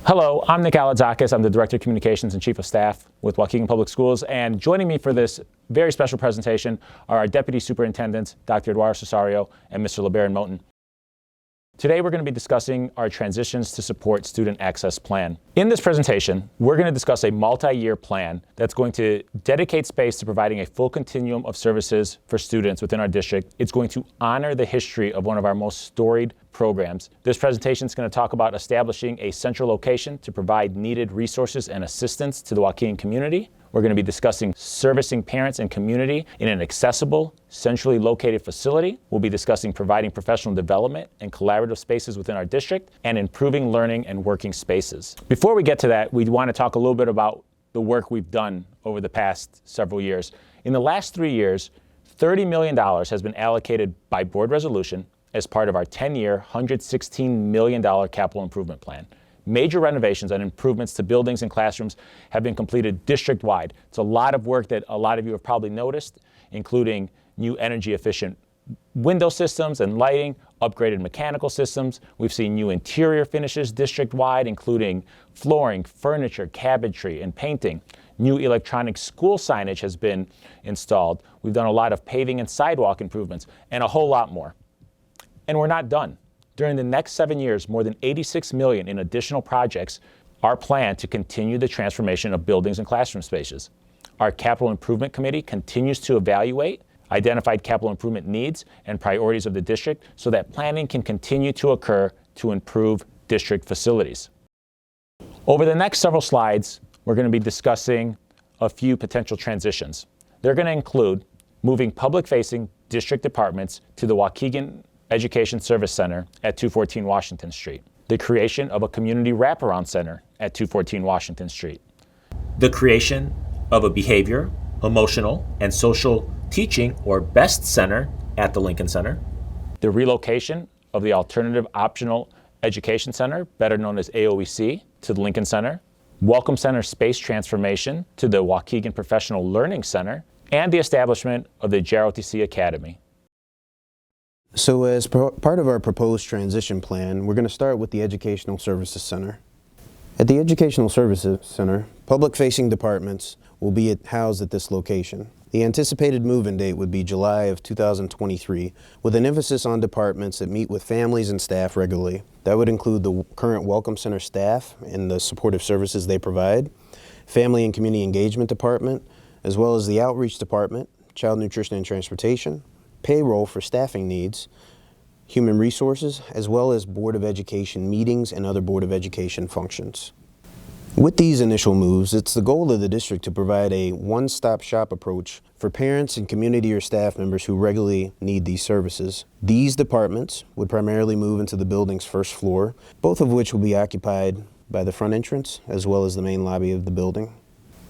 Hello, I'm Nick Aladzakis. I'm the Director of Communications and Chief of Staff with Waukegan Public Schools, and joining me for this very special presentation are our Deputy Superintendents, Dr. Eduardo Cesario and Mr. LeBaron Moten. Today we're going to be discussing our Transitions to Support Student Access Plan. In this presentation, we're going to discuss a multi-year plan that's going to dedicate space to providing a full continuum of services for students within our district. It's going to honor the history of one of our most storied programs. This presentation is going to talk about establishing a central location to provide needed resources and assistance to the Waukegan community. We're going to be discussing servicing parents and community in an accessible, centrally located facility. We'll be discussing providing professional development and collaborative spaces within our district and improving learning and working spaces. Before we get to that, we want to talk a little bit about the work we've done over the past several years. In the last 3 years, $30 million has been allocated by board resolution as part of our 10-year, $116 million capital improvement plan. Major renovations and improvements to buildings and classrooms have been completed district-wide. It's a lot of work that a lot of you have probably noticed, including new energy-efficient window systems and lighting, upgraded mechanical systems. We've seen new interior finishes district-wide, including flooring, furniture, cabinetry, and painting. New electronic school signage has been installed. We've done a lot of paving and sidewalk improvements, and a whole lot more. And we're not done. During the next 7 years, more than $86 million in additional projects are planned to continue the transformation of buildings and classroom spaces. Our Capital Improvement Committee continues to evaluate identified capital improvement needs and priorities of the district so that planning can continue to occur to improve district facilities. Over the next several slides, we're going to be discussing a few potential transitions. They're going to include moving public-facing district departments to the Waukegan Education Service Center at 214 Washington Street, the creation of a community wraparound center at 214 Washington Street, the creation of a behavior, emotional, and social teaching or BEST center at the Lincoln Center, the relocation of the Alternative Optional Education Center, better known as AOEC, to the Lincoln Center, Welcome Center space transformation to the Waukegan Professional Learning Center, and the establishment of the JROTC Academy. So as part of our proposed transition plan, we're going to start with the Educational Services Center. At the Educational Services Center, public-facing departments will be housed at this location. The anticipated move-in date would be July of 2023, with an emphasis on departments that meet with families and staff regularly. That would include the current Welcome Center staff and the supportive services they provide, Family and Community Engagement Department, as well as the Outreach Department, Child Nutrition and Transportation, payroll for staffing needs, human resources, as well as Board of Education meetings and other Board of Education functions. With these initial moves, it's the goal of the district to provide a one-stop shop approach for parents and community or staff members who regularly need these services. These departments would primarily move into the building's first floor, both of which will be occupied by the front entrance as well as the main lobby of the building.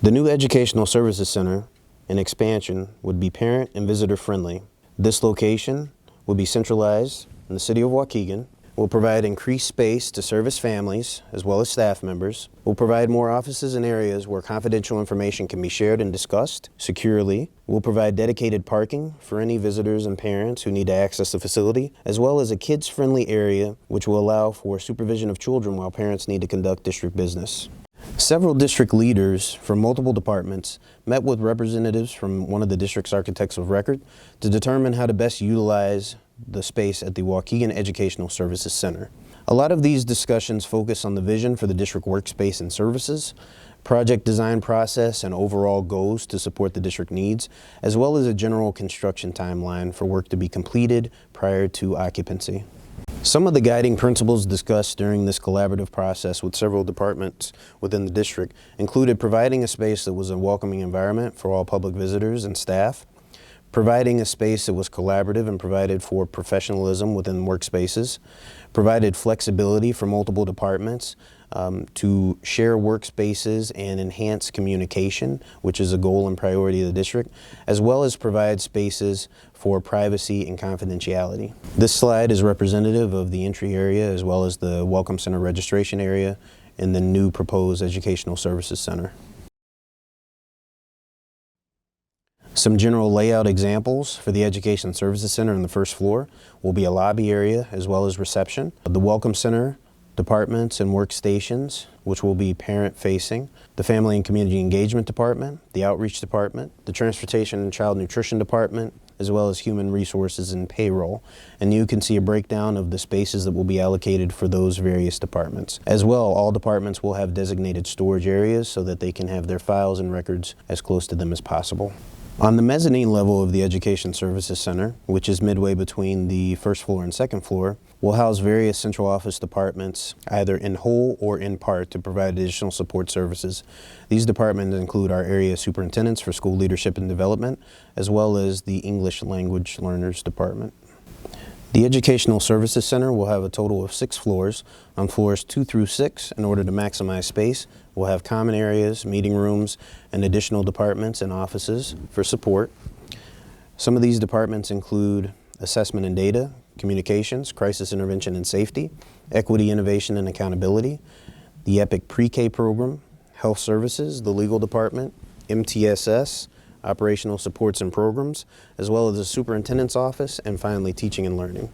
The new Educational Services Center and expansion would be parent and visitor friendly. This location will be centralized in the city of Waukegan, will provide increased space to service families as well as staff members, will provide more offices and areas where confidential information can be shared and discussed securely, will provide dedicated parking for any visitors and parents who need to access the facility, as well as a kids-friendly area which will allow for supervision of children while parents need to conduct district business. Several district leaders from multiple departments met with representatives from one of the district's architects of record to determine how to best utilize the space at the Waukegan Educational Services Center. A lot of these discussions focus on the vision for the district workspace and services, project design process, and overall goals to support the district needs, as well as a general construction timeline for work to be completed prior to occupancy. Some of the guiding principles discussed during this collaborative process with several departments within the district included providing a space that was a welcoming environment for all public visitors and staff, providing a space that was collaborative and provided for professionalism within workspaces, provided flexibility for multiple departments to share workspaces and enhance communication, which is a goal and priority of the district, as well as provide spaces for privacy and confidentiality. This slide is representative of the entry area as well as the Welcome Center registration area in the new proposed Educational Services Center. Some general layout examples for the Education Services Center on the first floor will be a lobby area as well as reception. The Welcome Center departments and workstations which will be parent-facing, the Family and Community Engagement Department, the Outreach Department, the Transportation and Child Nutrition Department, as well as Human Resources and Payroll. And you can see a breakdown of the spaces that will be allocated for those various departments. As well, all departments will have designated storage areas so that they can have their files and records as close to them as possible. On the mezzanine level of the Education Services Center, which is midway between the first floor and second floor, will house various central office departments, either in whole or in part, to provide additional support services. These departments include our area superintendents for school leadership and development, as well as the English Language Learners Department. The Educational Services Center will have a total of 6 floors. On floors 2 through 6, in order to maximize space, we'll have common areas, meeting rooms, and additional departments and offices for support. Some of these departments include assessment and data, communications, crisis intervention and safety, equity, innovation, and accountability, the EPIC pre-K program, health services, the legal department, MTSS, operational supports and programs, as well as the superintendent's office, and finally teaching and learning.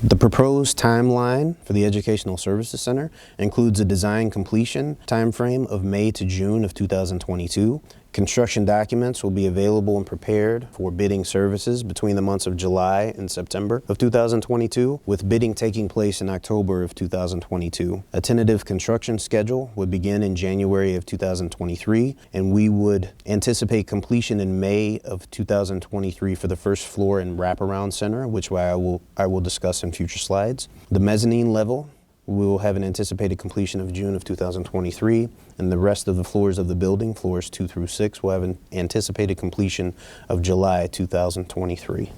The proposed timeline for the Educational Services Center includes a design completion timeframe of May to June of 2022. Construction documents will be available and prepared for bidding services between the months of July and September of 2022, with bidding taking place in October of 2022. A tentative construction schedule would begin in January of 2023, and we would anticipate completion in May of 2023 for the first floor and wraparound center, which I will discuss in future slides. The mezzanine level, we will have an anticipated completion of June of 2023, and the rest of the floors of the building, floors 2 through 6, will have an anticipated completion of July 2023.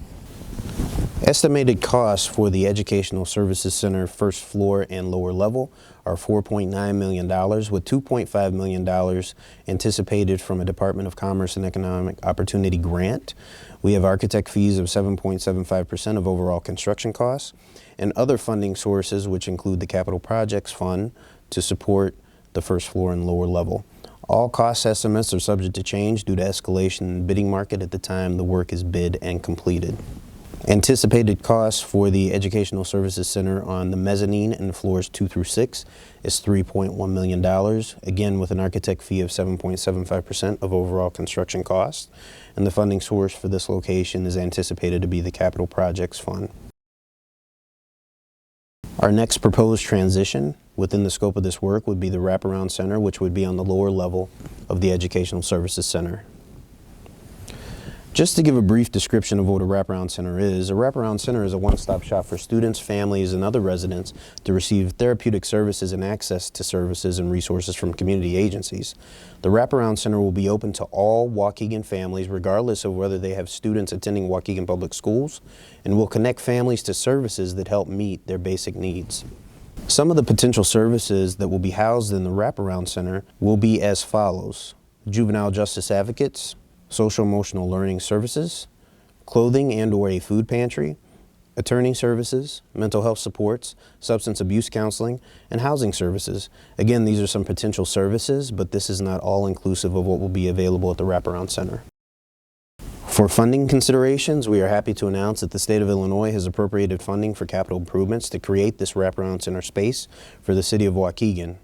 Estimated costs for the Educational Services Center first floor and lower level are $4.9 million, with $2.5 million anticipated from a Department of Commerce and Economic Opportunity grant. We have architect fees of 7.75% of overall construction costs, and other funding sources, which include the Capital Projects Fund, to support the first floor and lower level. All cost estimates are subject to change due to escalation in the bidding market at the time the work is bid and completed. Anticipated costs for the Educational Services Center on the mezzanine and floors 2 through 6 is $3.1 million, again with an architect fee of 7.75% of overall construction costs, and the funding source for this location is anticipated to be the Capital Projects Fund. Our next proposed transition within the scope of this work would be the wraparound center, which would be on the lower level of the Educational Services Center. Just to give a brief description of what a wraparound center is a one-stop shop for students, families, and other residents to receive therapeutic services and access to services and resources from community agencies. The wraparound center will be open to all Waukegan families, regardless of whether they have students attending Waukegan Public Schools, and will connect families to services that help meet their basic needs. Some of the potential services that will be housed in the wraparound center will be as follows: juvenile justice advocates, social emotional learning services, clothing and/or a food pantry, attorney services, mental health supports, substance abuse counseling, and housing services. Again, these are some potential services, but this is not all inclusive of what will be available at the wraparound center. For funding considerations, we are happy to announce that the state of Illinois has appropriated funding for capital improvements to create this wraparound center space for the city of Waukegan.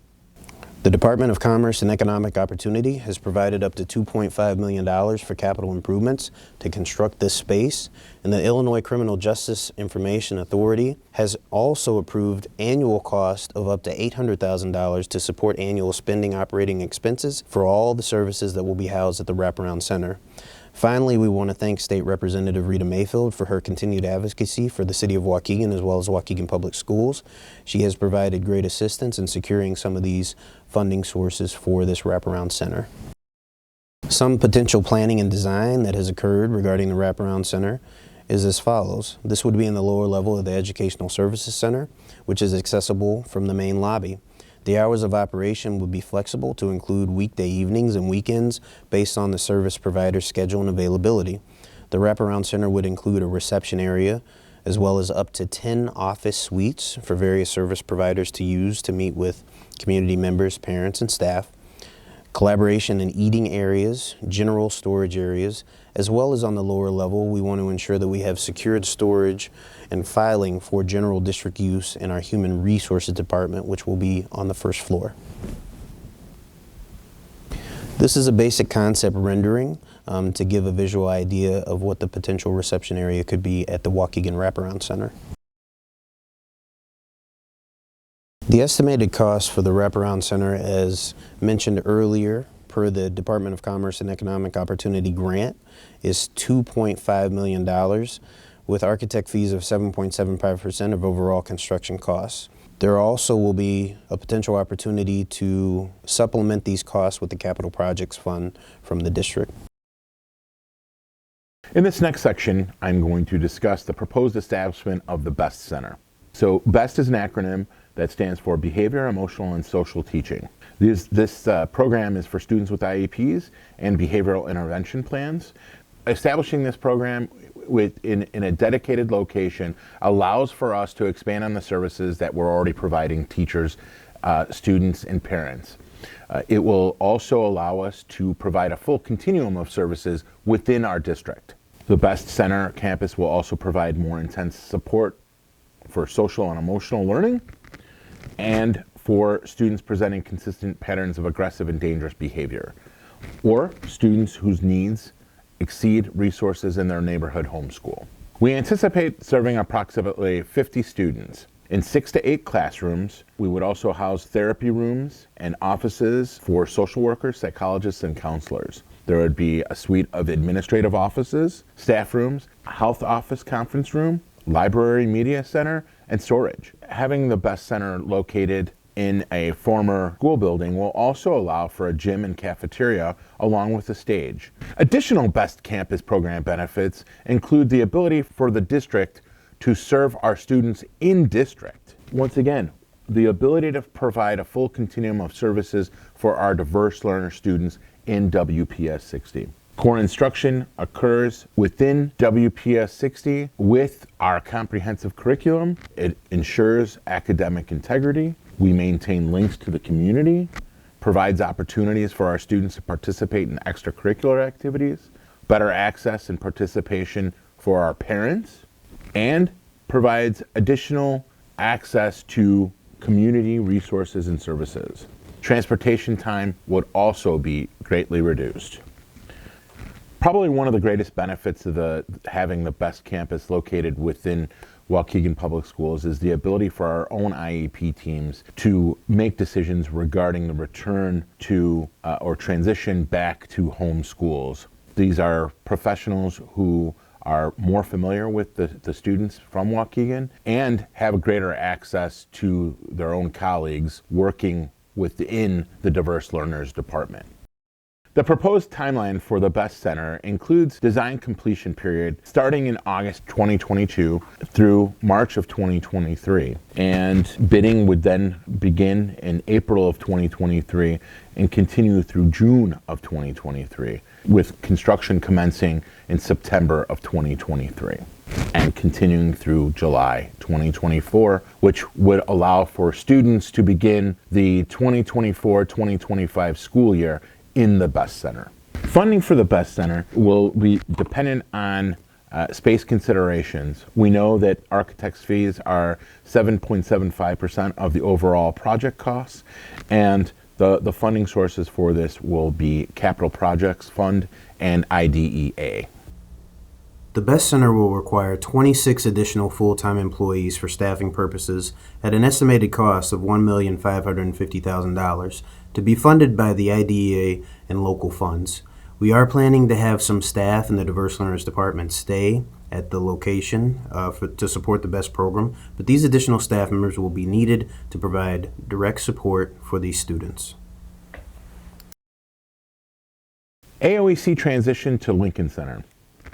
The Department of Commerce and Economic Opportunity has provided up to $2.5 million for capital improvements to construct this space, and the Illinois Criminal Justice Information Authority has also approved annual cost of up to $800,000 to support annual spending operating expenses for all the services that will be housed at the wraparound center. Finally, we want to thank State Representative Rita Mayfield for her continued advocacy for the City of Waukegan as well as Waukegan Public Schools. She has provided great assistance in securing some of these funding sources for this wraparound center. Some potential planning and design that has occurred regarding the wraparound center is as follows. This would be in the lower level of the Educational Services Center, which is accessible from the main lobby. The hours of operation would be flexible to include weekday evenings and weekends based on the service provider's schedule and availability. The wraparound center would include a reception area as well as up to 10 office suites for various service providers to use to meet with community members, parents, and staff. Collaboration and eating areas, general storage areas, as well as on the lower level, we want to ensure that we have secured storage and filing for general district use in our Human Resources Department, which will be on the first floor. This is a basic concept rendering to give a visual idea of what the potential reception area could be at the Waukegan Wraparound Center. The estimated cost for the Wraparound Center, as mentioned earlier, per the Department of Commerce and Economic Opportunity grant, is $2.5 million, with architect fees of 7.75% of overall construction costs. There also will be a potential opportunity to supplement these costs with the Capital Projects Fund from the district. In this next section, I'm going to discuss the proposed establishment of the BEST Center. So BEST is an acronym that stands for Behavior, Emotional, and Social Teaching. This program is for students with IEPs and behavioral intervention plans. Establishing this program in a dedicated location allows for us to expand on the services that we're already providing teachers, students, and parents. It will also allow us to provide a full continuum of services within our district. The BEST Center campus will also provide more intense support for social and emotional learning and for students presenting consistent patterns of aggressive and dangerous behavior, or students whose needs exceed resources in their neighborhood homeschool. We anticipate serving approximately 50 students in 6 to 8 classrooms. We would also house therapy rooms and offices for social workers, psychologists, and counselors. There would be a suite of administrative offices, staff rooms, health office conference room, library media center, and storage. Having the BEST Center located in a former school building will also allow for a gym and cafeteria along with a stage. Additional BEST campus program benefits include the ability for the district to serve our students in district. Once again, the ability to provide a full continuum of services for our diverse learner students in WPS 60. Core instruction occurs within WPS 60 with our comprehensive curriculum. It ensures academic integrity. We maintain links to the community, provides opportunities for our students to participate in extracurricular activities, better access and participation for our parents, and provides additional access to community resources and services. Transportation time would also be greatly reduced. Probably one of the greatest benefits of having the BEST campus located within Waukegan Public Schools is the ability for our own IEP teams to make decisions regarding the return to or transition back to home schools. These are professionals who are more familiar with the students from Waukegan and have greater access to their own colleagues working within the Diverse Learners Department. The proposed timeline for the BEST Center includes design completion period starting in August 2022 through March of 2023. And bidding would then begin in April of 2023 and continue through June of 2023, with construction commencing in September of 2023 and continuing through July 2024, which would allow for students to begin the 2024-2025 school year in the BEST Center. Funding for the BEST Center will be dependent on space considerations. We know that architects' fees are 7.75% of the overall project costs, and the funding sources for this will be Capital Projects Fund and IDEA. The BEST Center will require 26 additional full-time employees for staffing purposes at an estimated cost of $1,550,000 to be funded by the IDEA and local funds. We are planning to have some staff in the Diverse Learners Department stay at the location to support the BEST program, but these additional staff members will be needed to provide direct support for these students. AOEC transition to Lincoln Center.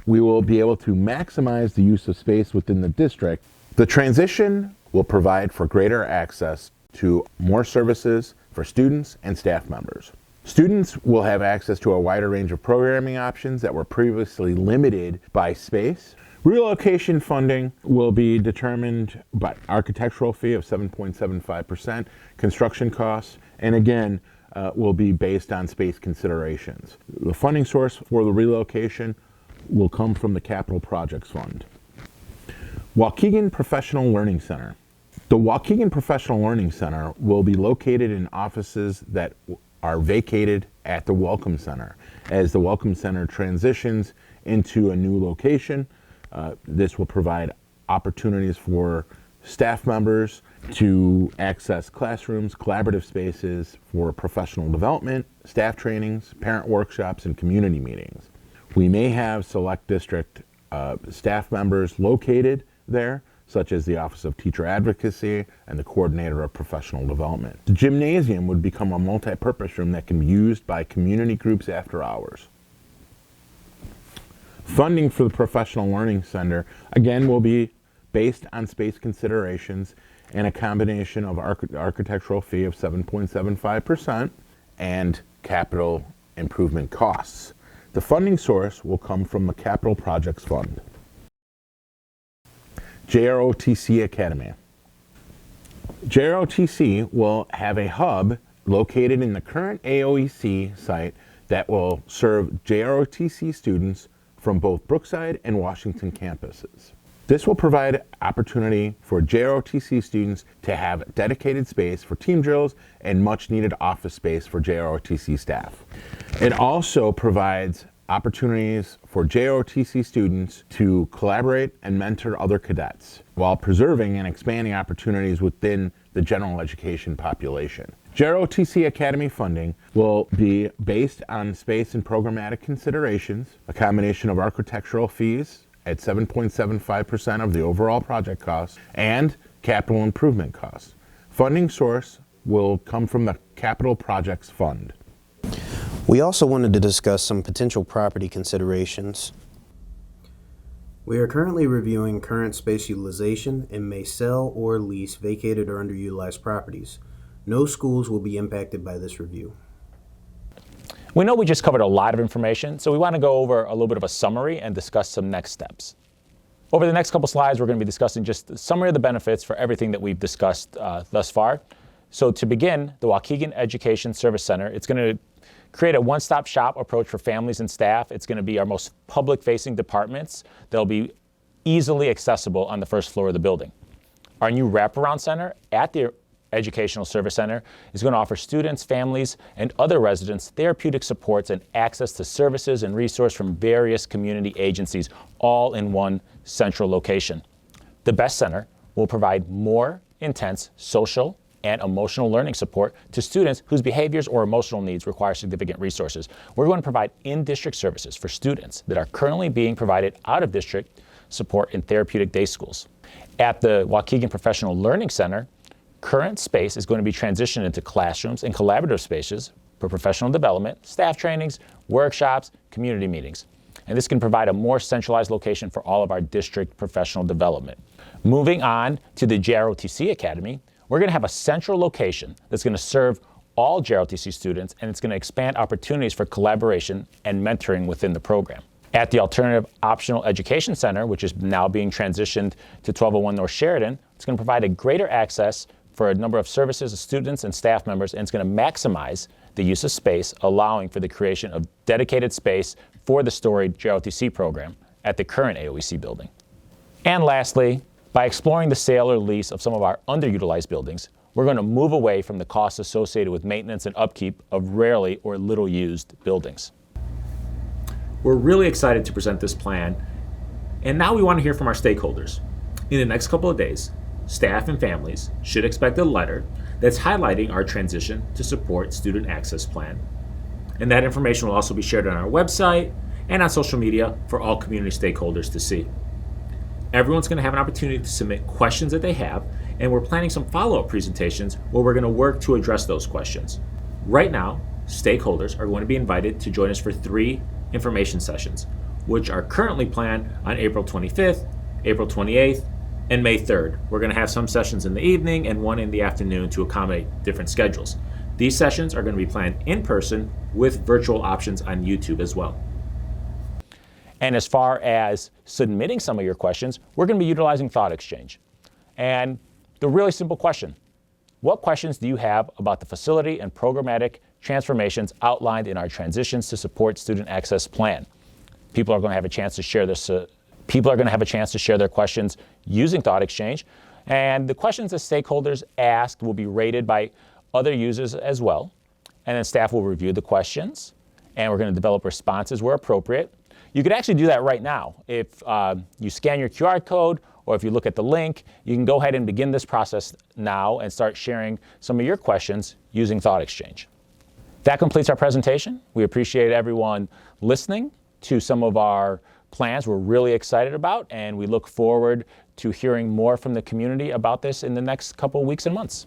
We will be able to maximize the use of space within the district. The transition will provide for greater access to more services for students and staff members. Students will have access to a wider range of programming options that were previously limited by space. Relocation funding will be determined by architectural fee of 7.75%, construction costs, and again, will be based on space considerations. The funding source for the relocation will come from the Capital Projects Fund. Waukegan Professional Learning Center. The Waukegan Professional Learning Center will be located in offices that are vacated at the Welcome Center. As the Welcome Center transitions into a new location, this will provide opportunities for staff members to access classrooms, collaborative spaces for professional development, staff trainings, parent workshops, and community meetings. We may have select district staff members located there, such as the Office of Teacher Advocacy and the Coordinator of Professional Development. The gymnasium would become a multi-purpose room that can be used by community groups after hours. Funding for the Professional Learning Center, again, will be based on space considerations and a combination of architectural fee of 7.75% and capital improvement costs. The funding source will come from the Capital Projects Fund. JROTC Academy. JROTC will have a hub located in the current AOEC site that will serve JROTC students from both Brookside and Washington campuses. This will provide opportunity for JROTC students to have dedicated space for team drills and much needed office space for JROTC staff. It also provides opportunities for JROTC students to collaborate and mentor other cadets while preserving and expanding opportunities within the general education population. JROTC Academy funding will be based on space and programmatic considerations, a combination of architectural fees at 7.75% of the overall project cost, and capital improvement costs. Funding source will come from the Capital Projects Fund. We also wanted to discuss some potential property considerations. We are currently reviewing current space utilization and may sell or lease vacated or underutilized properties. No schools will be impacted by this review. We know we just covered a lot of information, so we want to go over a little bit of a summary and discuss some next steps. Over the next couple slides, we're going to be discussing just a summary of the benefits for everything that we've discussed thus far. So to begin, the Waukegan Education Service Center, it's going to create a one-stop shop approach for families and staff. It's going to be our most public-facing departments. They'll be easily accessible on the first floor of the building. Our new wraparound center at the Educational Service Center is going to offer students, families, and other residents therapeutic supports and access to services and resources from various community agencies, all in one central location. The Best Center will provide more intense social and emotional learning support to students whose behaviors or emotional needs require significant resources. We're going to provide in-district services for students that are currently being provided out-of-district support in therapeutic day schools. At the Waukegan Professional Learning Center, current space is going to be transitioned into classrooms and collaborative spaces for professional development, staff trainings, workshops, community meetings. And this can provide a more centralized location for all of our district professional development. Moving on to the JROTC Academy, we're going to have a central location that's going to serve all JROTC students, and it's going to expand opportunities for collaboration and mentoring within the program. At the Alternative Optional Education Center, which is now being transitioned to 1201 North Sheridan, it's going to provide a greater access for a number of services, students, and staff members, and it's going to maximize the use of space, allowing for the creation of dedicated space for the storied JROTC program at the current AOEC building. And lastly, by exploring the sale or lease of some of our underutilized buildings, we're going to move away from the costs associated with maintenance and upkeep of rarely or little used buildings. We're really excited to present this plan, and now we want to hear from our stakeholders. In the next couple of days, staff and families should expect a letter that's highlighting our transition to support student access plan. And that information will also be shared on our website and on social media for all community stakeholders to see. Everyone's going to have an opportunity to submit questions that they have, and we're planning some follow-up presentations where we're going to work to address those questions. Right now, stakeholders are going to be invited to join us for 3 information sessions, which are currently planned on April 25th, April 28th, and May 3rd. We're going to have some sessions in the evening and one in the afternoon to accommodate different schedules. These sessions are going to be planned in person with virtual options on YouTube as well. And as far as submitting some of your questions, we're going to be utilizing Thought Exchange. And the really simple question, what questions do you have about the facility and programmatic transformations outlined in our Transitions to Support Student Access Plan? People are going to have a chance to share this. People are going to have a chance to share their questions using Thought Exchange. And the questions that stakeholders asked will be rated by other users as well. and then staff will review the questions, and we're going to develop responses where appropriate. You could actually do that right now. If you scan your QR code, or if you look at the link, you can go ahead and begin this process now and start sharing some of your questions using Thought Exchange. That completes our presentation. We appreciate everyone listening to some of our plans we're really excited about, and we look forward to hearing more from the community about this in the next couple of weeks and months.